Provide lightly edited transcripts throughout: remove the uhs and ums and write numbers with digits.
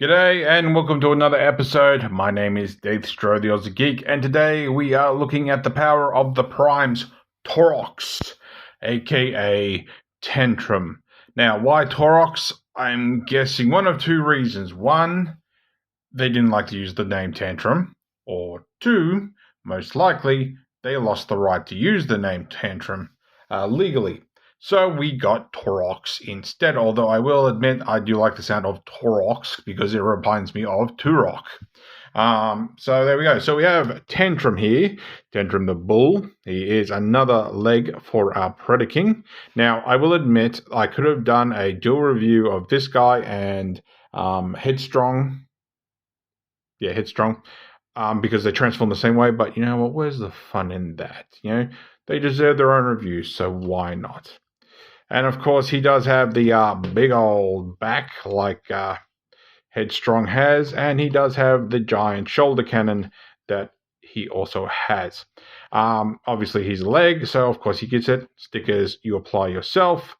G'day and welcome to another episode. My name is Daethstro, the Aussie Geek, and today we are looking at the power of the primes Torox, aka Tantrum. Now, why Torox? I'm guessing one of two reasons. One, they didn't like to use the name Tantrum, or two, most likely, they lost the right to use the name Tantrum legally. So we got Torox instead, although I will admit I do like the sound of Torox because it reminds me of Turok. So there we go. So we have Tantrum here. Tantrum the bull. He is another leg for our Predaking. Now, I will admit I could have done a dual review of this guy and Headstrong. Yeah, Headstrong. Because they transform the same way. But you know what? Where's the fun in that? They deserve their own reviews, so why not? And of course, he does have the big old back like Headstrong has, and he does have the giant shoulder cannon that he also has. Obviously, he's a leg, so of course he gets it. Stickers you apply yourself,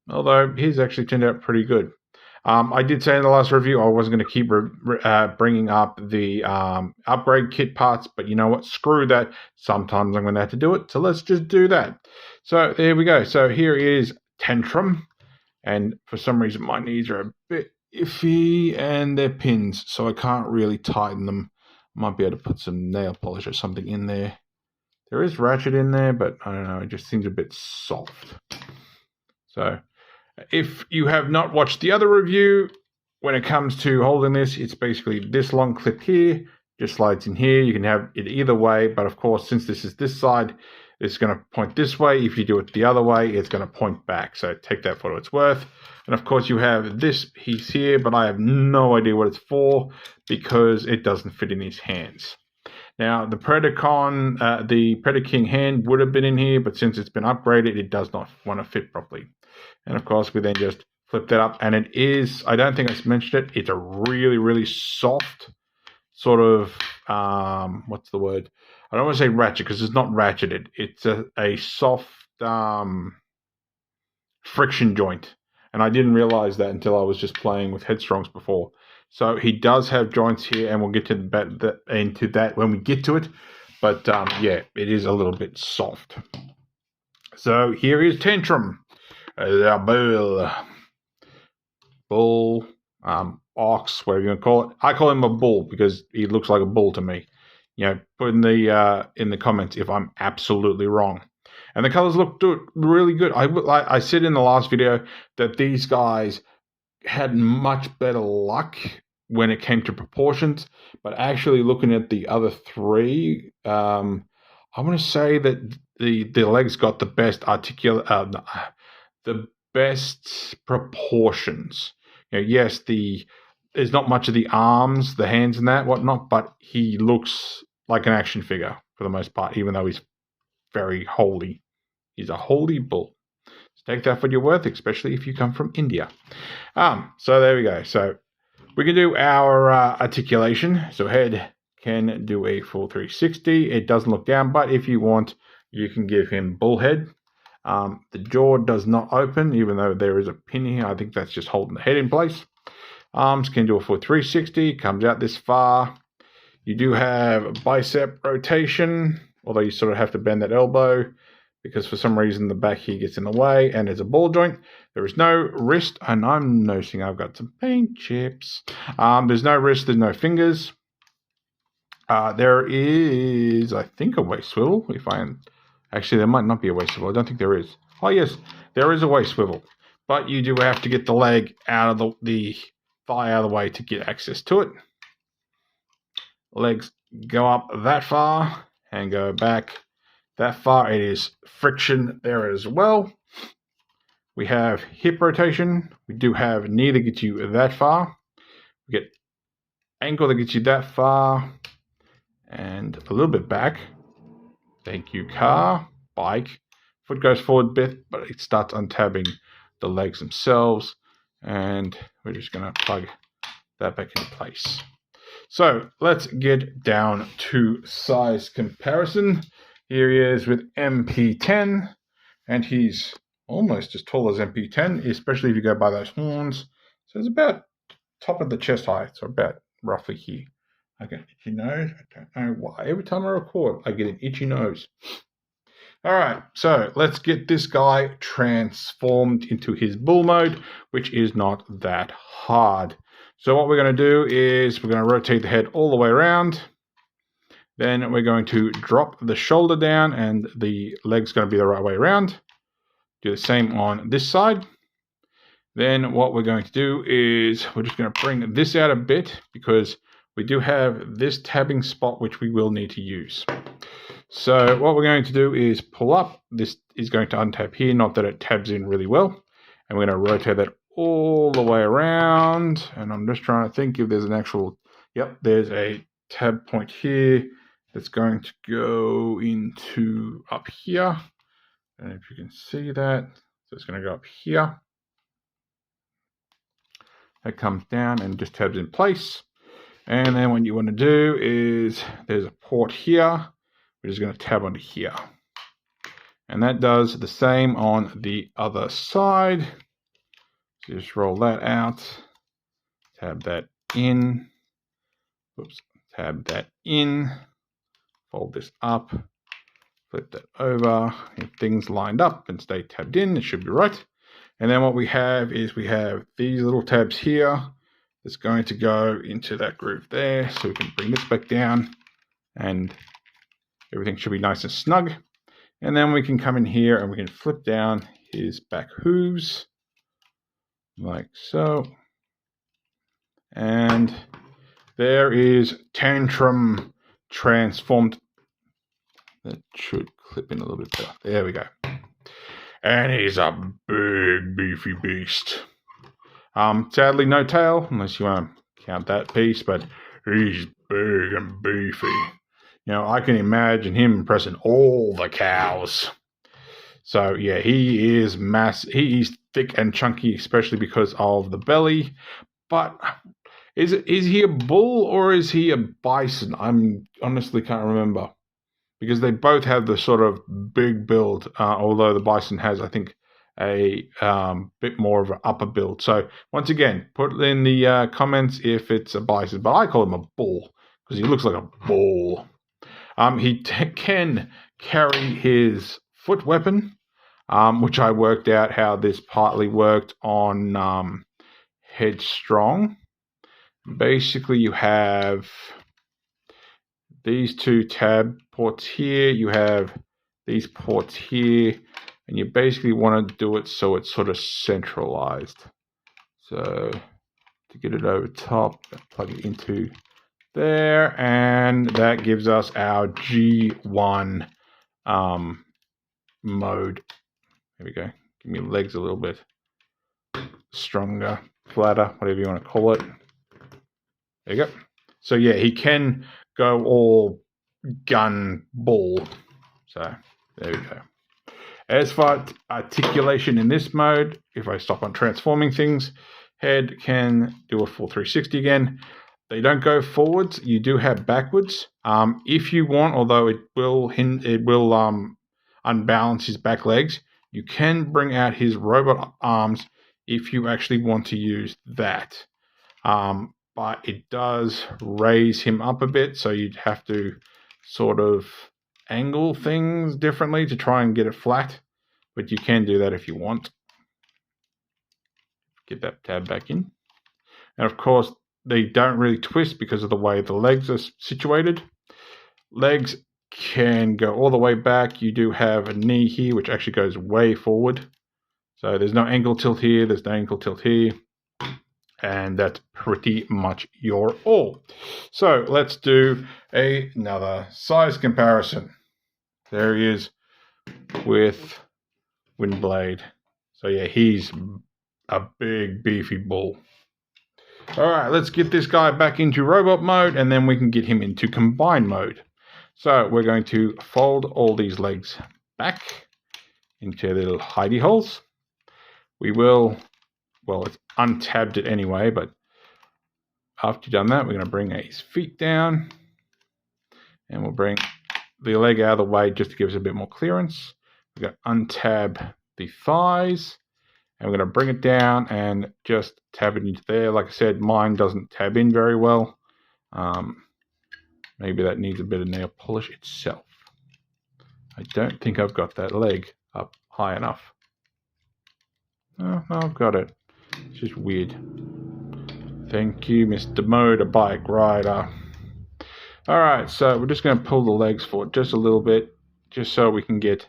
although his actually turned out pretty good. I did say in the last review I wasn't going to keep bringing up the upgrade kit parts, but you know what? Screw that. Sometimes I'm going to have to do it, so let's just do that. So there we go. So here is Tantrum, and for some reason my knees are a bit iffy and they're pins, so I can't really tighten them. Might be able to put some nail polish or something in there. There is ratchet in there, but I don't know, it just seems a bit soft. So if you have not watched the other review, when it comes to holding this, it's basically this long clip here, just slides in here. You can have it either way, but of course, since this is this side, it's going to point this way. If you do it the other way, it's going to point back. So take that for what it's worth. And of course, you have this piece here, but I have no idea what it's for because it doesn't fit in his hands. Now, the Predaking hand would have been in here, but since it's been upgraded, it does not want to fit properly. And of course, we then just flip that up. And it is, I don't think I mentioned it, it's a really, really soft sort of, what's the word? I don't want to say ratchet because it's not ratcheted. It's a soft friction joint. And I didn't realize that until I was just playing with Headstrongs before. So he does have joints here, and we'll get into that when we get to it. But yeah, it is a little bit soft. So here is Tantrum. The bull, ox, whatever you want to call it. I call him a bull because he looks like a bull to me. Put in the comments if I'm absolutely wrong. And the colors look really good. I said in the last video that these guys had much better luck when it came to proportions, but actually looking at the other three, I want to say that the legs got the best the best proportions. Yes, there's not much of the arms, the hands and that whatnot, but he looks like an action figure for the most part, even though he's very holy. He's a holy bull. So take that for your worth, especially if you come from India. So there we go. So we can do our articulation. So head can do a full 360. It doesn't look down, but if you want, you can give him bullhead. The jaw does not open, even though there is a pin here. I think that's just holding the head in place. Arms can do a full 360, comes out this far. You do have bicep rotation, although you sort of have to bend that elbow because for some reason the back here gets in the way, and there's a ball joint. There is no wrist, and I'm noticing I've got some paint chips. There's no wrist, there's no fingers. There is, I think, a waist swivel. Actually, there might not be a waist swivel. I don't think there is. Oh, yes, there is a waist swivel. But you do have to get the leg out of the thigh out of the way to get access to it. Legs go up that far and go back that far. It is friction there as well. We have hip rotation. We do have knee that gets you that far. We get ankle that gets you that far. And a little bit back. Thank you, car, bike. Foot goes forward a bit, but it starts untabbing the legs themselves. And we're just going to plug that back into place. So let's get down to size comparison. Here he is with MP10, and he's almost as tall as MP10, especially if you go by those horns. So it's about top of the chest height, so about roughly here. I get an itchy nose. I don't know why. Every time I record, I get an itchy nose. All right, so let's get this guy transformed into his bull mode, which is not that hard. So what we're going to do is we're going to rotate the head all the way around. Then we're going to drop the shoulder down, and the leg's going to be the right way around. Do the same on this side. Then what we're going to do is we're just going to bring this out a bit because we do have this tabbing spot which we will need to use. So what we're going to do is pull up. This is going to untab here, not that it tabs in really well. And we're going to rotate that all the way around. And I'm just trying to think if there's an actual, yep, there's a tab point here that's going to go into up here. And if you can see that, so it's going to go up here. That comes down and just tabs in place. And then what you want to do is there's a port here. We're just going to tab onto here. And that does the same on the other side. So just roll that out. Tab that in. Oops. Tab that in. Fold this up. Flip that over. If things lined up and stay tabbed in, it should be right. And then what we have is we have these little tabs here. That's going to go into that groove there. So we can bring this back down and everything should be nice and snug. And then we can come in here and we can flip down his back hooves like so. And there is Tantrum transformed. That should clip in a little bit better. There we go. And he's a big, beefy beast. Sadly, no tail, unless you want to count that piece, but he's big and beefy. You know, I can imagine him impressing all the cows. So, yeah, he is massive. He is thick and chunky, especially because of the belly. But is he a bull or is he a bison? I'm honestly can't remember. Because they both have the sort of big build, although the bison has, I think, a bit more of an upper build. So, once again, put in the comments if it's a bison. But I call him a bull because he looks like a bull. He can carry his foot weapon, which I worked out how this partly worked on Headstrong. Basically, you have these two tab ports here, you have these ports here, and you basically want to do it so it's sort of centralized. So to get it over top, plug it into there, and that gives us our G1 mode. There we go. Give me legs a little bit stronger, flatter, whatever you want to call it. There you go. So yeah, he can go all gun bull. So there we go. As for articulation in this mode, if I stop on transforming things, head can do a full 360 again. They don't go forwards. You do have backwards. If you want, although it will unbalance his back legs, you can bring out his robot arms if you actually want to use that. But it does raise him up a bit, so you'd have to sort of angle things differently to try and get it flat. But you can do that if you want. Get that tab back in. And of course, they don't really twist because of the way the legs are situated. Legs can go all the way back. You do have a knee here, which actually goes way forward. So there's no ankle tilt here. There's no ankle tilt here. And that's pretty much your all. So let's do another size comparison. There he is with Windblade. So yeah, he's a big beefy bull. All right, let's get this guy back into robot mode and then we can get him into combined mode. So we're going to fold all these legs back into their little hidey holes. We will, well, it's untabbed it anyway, but after you've done that, we're going to bring his feet down and we'll bring the leg out of the way just to give us a bit more clearance. We're going to untab the thighs And we're going to bring it down and just tab it into there. Like I said, mine doesn't tab in very well. Maybe that needs a bit of nail polish itself. I don't think I've got that leg up high enough. Oh, no, I've got it. It's just weird. Thank you, Mr. Motorbike Rider. Alright, so we're just going to pull the legs forward just a little bit, just so we can get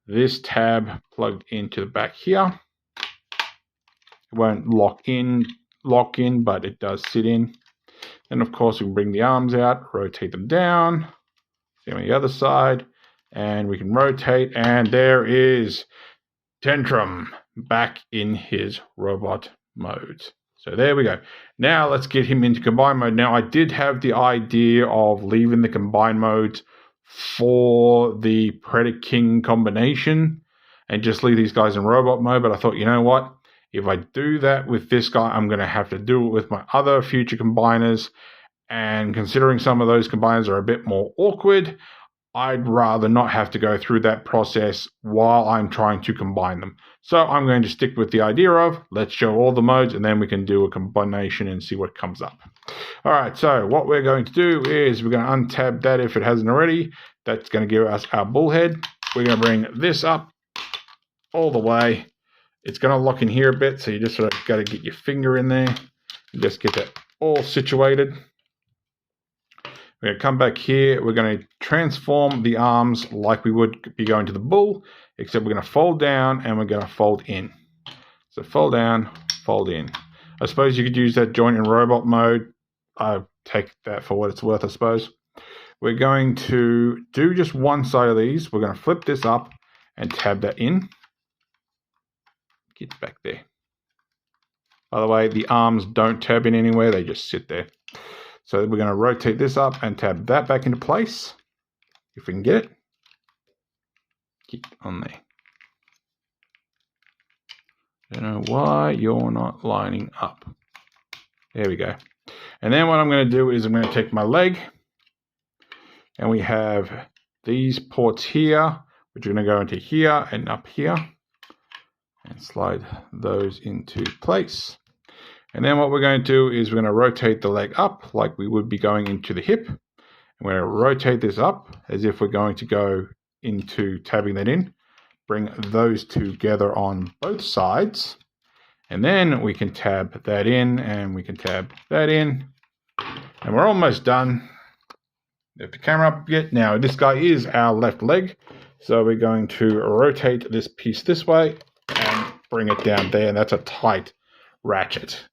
this tab plugged into the back here. It won't lock in, but it does sit in. Then, of course, we can bring the arms out, rotate them down. Same on the other side. And we can rotate, and there is Tantrum back in his robot mode. So there we go. Now let's get him into combine mode. Now I did have the idea of leaving the combine mode for the Predator-King combination and just leave these guys in robot mode, but I thought, you know what? If I do that with this guy, I'm going to have to do it with my other future combiners, and considering some of those combiners are a bit more awkward, I'd rather not have to go through that process while I'm trying to combine them. So I'm going to stick with the idea of let's show all the modes and then we can do a combination and see what comes up. All right, so what we're going to do is we're going to untab that if it hasn't already. That's going to give us our bullhead. We're going to bring this up all the way. It's going to lock in here a bit, so you just sort of got to get your finger in there and just get that all situated. We're going to come back here. We're going to transform the arms like we would be going to the bull, except we're going to fold down and we're going to fold in. So fold down, fold in. I suppose you could use that joint in robot mode. I take that for what it's worth, I suppose. We're going to do just one side of these. We're going to flip this up and tab that in. Get back there. By the way, the arms don't tab in anywhere. They just sit there. So we're going to rotate this up and tab that back into place. If we can get it. Get on there. I don't know why you're not lining up. There we go. And then what I'm going to do is I'm going to take my leg. And we have these ports here, which are going to go into here and up here. And slide those into place. And then what we're going to do is we're going to rotate the leg up like we would be going into the hip. And we're going to rotate this up as if we're going to go into tabbing that in. Bring those together on both sides. And then we can tab that in and we can tab that in. And we're almost done. Lift the camera up yet. Now this guy is our left leg. So we're going to rotate this piece this way and bring it down there. And that's a tight ratchet.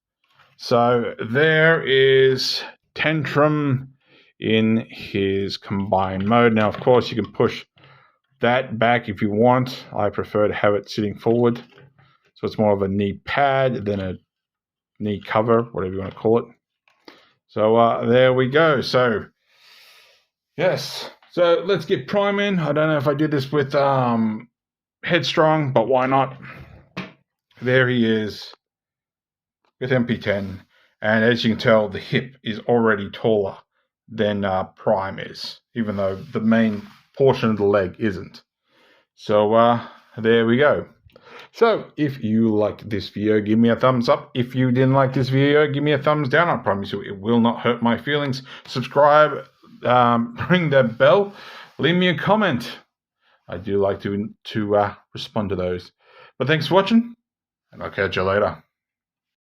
So there is Tantrum in his combined mode. Now, of course, you can push that back if you want. I prefer to have it sitting forward. So it's more of a knee pad than a knee cover, whatever you want to call it. So there we go. So, yes. So let's get Prime in. I don't know if I did this with Headstrong, but why not? There he is. With MP10, and as you can tell, the hip is already taller than Prime is, even though the main portion of the leg isn't. So there we go. So if you liked this video, give me a thumbs up. If you didn't like this video, give me a thumbs down. I promise you it will not hurt my feelings. Subscribe, ring that bell, leave me a comment. I do like to respond to those. But thanks for watching, and I'll catch you later.